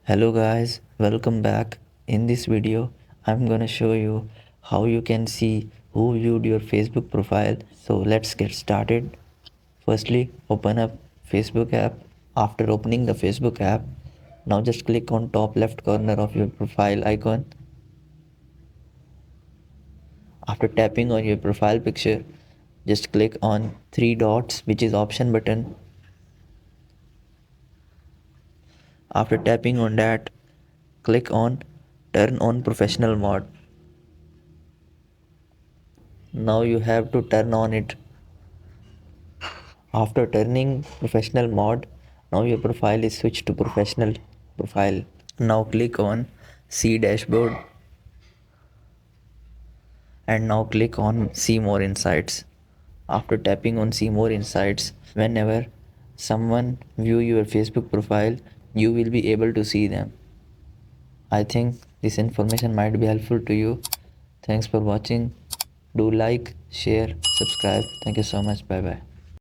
Hello guys, welcome back. In this video, I'm gonna show you how you can see who viewed your Facebook profile. So let's get started. Firstly, open up Facebook app. After opening the Facebook app, now just click on top left corner of your profile icon. After tapping on your profile picture, just click on three dots, which is option button. After tapping on that, click on turn on professional mode. Now you have to turn on it. After turning professional mode, now your profile is switched to professional profile. Now click on see dashboard and now click on see more insights. After tapping on see more insights, whenever someone view your Facebook profile, you will be able to see them. I think this information might be helpful to you. Thanks for watching. Do like, share, subscribe. Thank you so much. Bye bye.